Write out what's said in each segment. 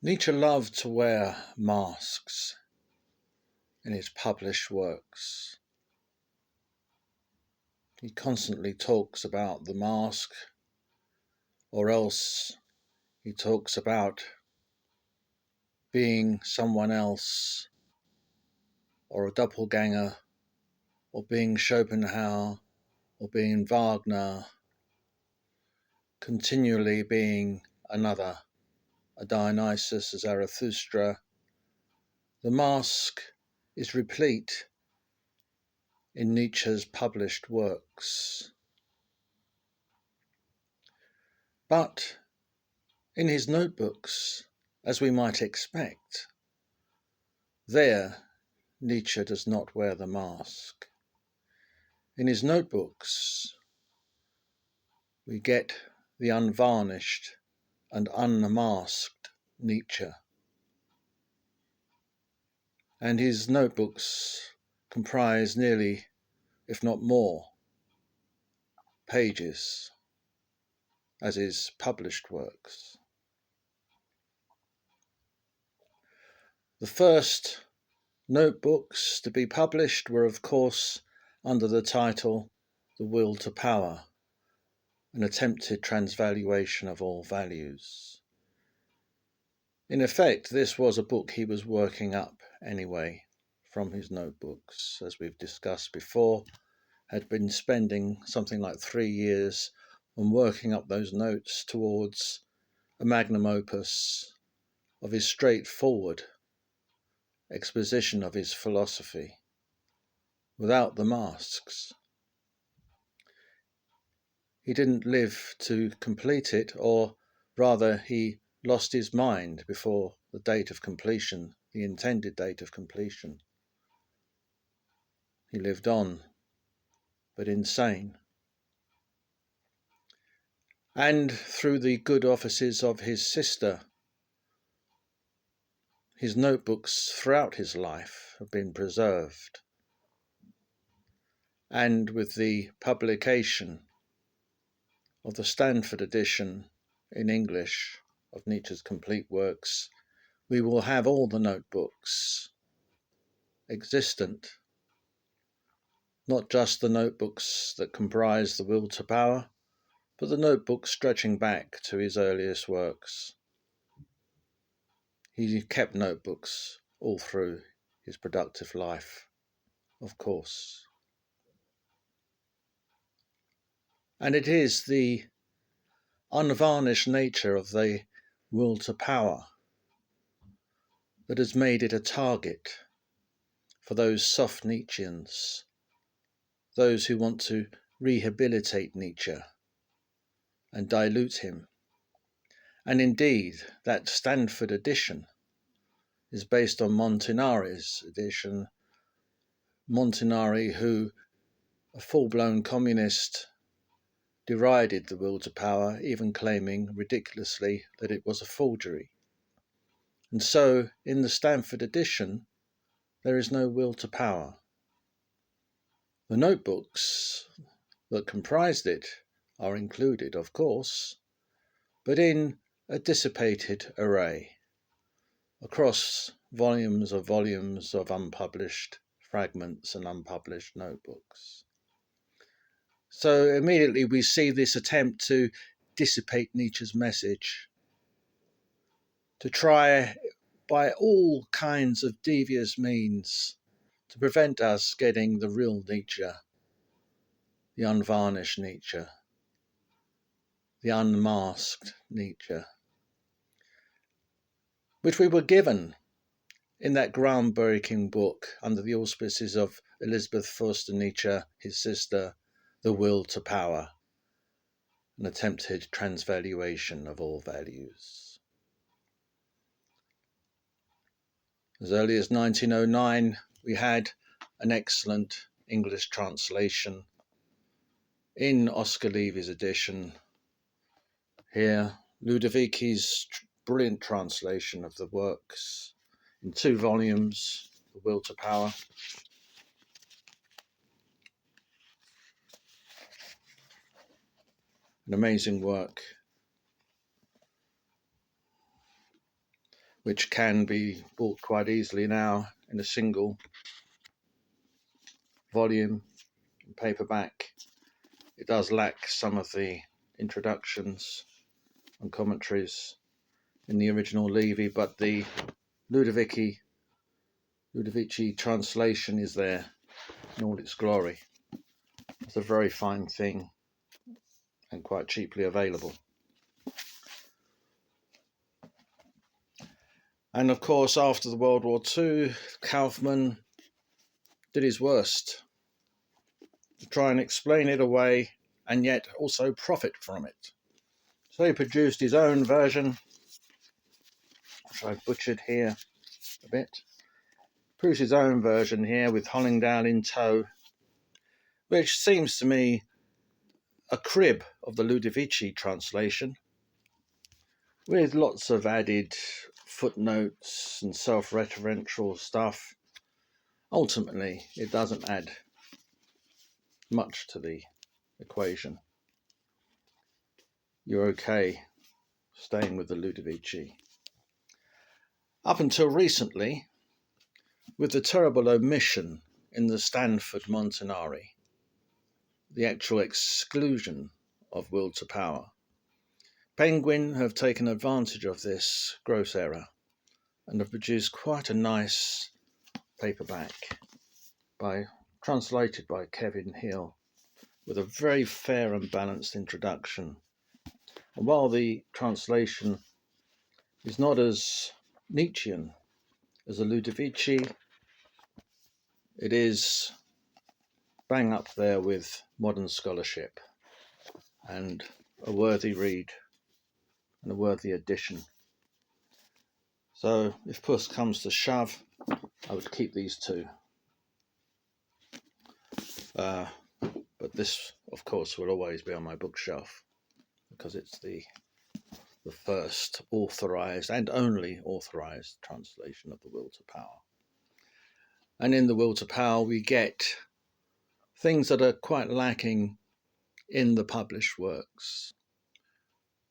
Nietzsche loved to wear masks in his published works. He constantly talks about the mask, or else he talks about being someone else, or a doppelganger, or being Schopenhauer, or being Wagner, continually being another, a Dionysus, a Zarathustra. The mask is replete in Nietzsche's published works. But in his notebooks, as we might expect, there Nietzsche does not wear the mask. In his notebooks, we get the unvarnished and unmasked Nietzsche. And his notebooks comprise nearly, if not more, pages as his published works. The first notebooks to be published were, of course, under the title The Will to Power, an attempted transvaluation of all values. In effect, this was a book he was working up anyway from his notebooks, as we've discussed before, had been spending something like 3 years on working up those notes towards a magnum opus of his straightforward exposition of his philosophy, without the masks. He didn't live to complete it, or rather he lost his mind before the date of completion, the intended date of completion. He lived on, but insane. And through the good offices of his sister, his notebooks throughout his life have been preserved. And with the publication of the Stanford edition in English of Nietzsche's complete works, we will have all the notebooks existent, not just the notebooks that comprise The Will to Power, but the notebooks stretching back to his earliest works. He kept notebooks all through his productive life, of course. And it is the unvarnished nature of the will to power that has made it a target for those soft Nietzscheans, those who want to rehabilitate Nietzsche and dilute him. And indeed, that Stanford edition is based on Montanari's edition. Montanari, who, a full-blown communist, derided The Will to Power, even claiming ridiculously that it was a forgery. And so, in the Stanford edition, there is no will to power. The notebooks that comprised it are included, of course, but in a dissipated array across volumes of unpublished fragments and unpublished notebooks. So immediately we see this attempt to dissipate Nietzsche's message, to try by all kinds of devious means to prevent us getting the real Nietzsche, the unvarnished Nietzsche, the unmasked Nietzsche, which we were given in that groundbreaking book under the auspices of Elizabeth Forster Nietzsche, his sister, The Will to Power, an attempted transvaluation of all values. As early as 1909, we had an excellent English translation in Oscar Levy's edition. Here, Ludovici's brilliant translation of the works in 2 volumes, The Will to Power. An amazing work. which can be bought quite easily now in a single volume paperback. It does lack some of the introductions and commentaries in the original Levy, but the Ludovici translation is there in all its glory. It's a very fine thing and quite cheaply available. And of course, after the World War II, Kaufman did his worst to try and explain it away and yet also profit from it. So he produced his own version, which I've butchered here a bit. Produced his own version here with Hollingdale in tow, which seems to me a crib of the Ludovici translation, with lots of added footnotes and self-referential stuff. Ultimately, it doesn't add much to the equation. You're okay staying with the Ludovici. Up until recently, with the terrible omission in the Stanford Montanari, the actual exclusion of will to power, Penguin have taken advantage of this gross error and have produced quite a nice paperback translated by Kevin Hill, with a very fair and balanced introduction. And while the translation is not as Nietzschean as a Ludovici, it is bang up there with modern scholarship and a worthy read and a worthy addition. So if push comes to shove, I would keep these two. But this, of course, will always be on my bookshelf because it's the first authorized and only authorized translation of the Will to Power. And in the Will to Power, we get things that are quite lacking in the published works.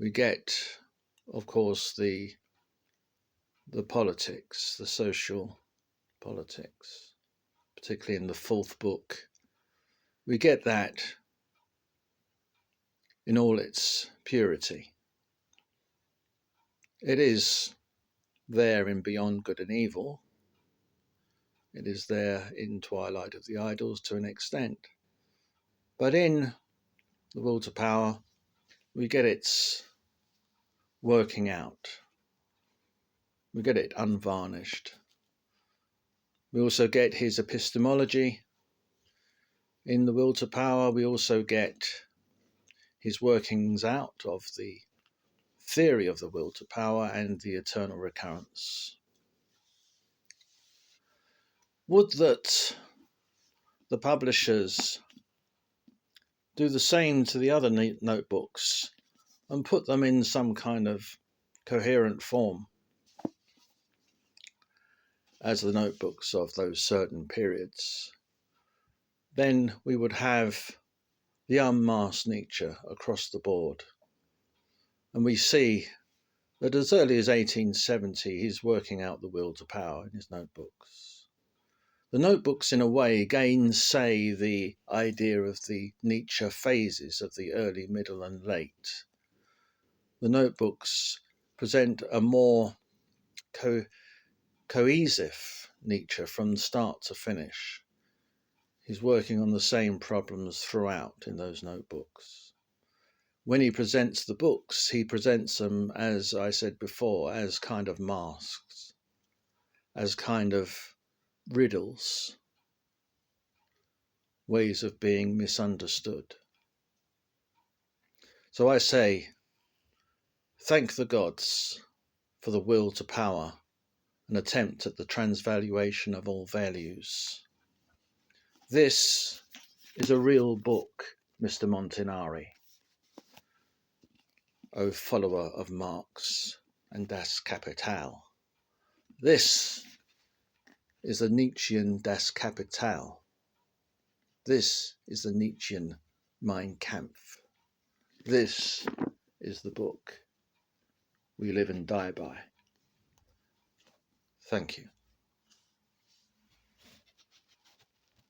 We get, of course, the politics, the social politics, particularly in the fourth book. We get that in all its purity. It is there in Beyond Good and Evil. It is there in Twilight of the Idols to an extent. But in the Will to Power, we get its working out. We get it unvarnished. We also get his epistemology. In the Will to Power, we also get his workings out of the theory of the Will to Power and the eternal recurrence. Would that the publishers do the same to the other notebooks and put them in some kind of coherent form as the notebooks of those certain periods. Then we would have the unmasked Nietzsche across the board. And we see that as early as 1870, he's working out the will to power in his notebooks. The notebooks, in a way, gainsay the idea of the Nietzsche phases of the early, middle, and late. The notebooks present a more cohesive Nietzsche from start to finish. He's working on the same problems throughout in those notebooks. When he presents the books, he presents them, as I said before, as kind of masks, as kind of riddles, ways of being misunderstood. So I say, thank the gods for the will to power, an attempt at the transvaluation of all values. This is a real book, Mr. Montanari, O follower of Marx and Das Kapital. This is a Nietzschean Das Kapital. This is the Nietzschean Mein Kampf. This is the book we live and die by. Thank you.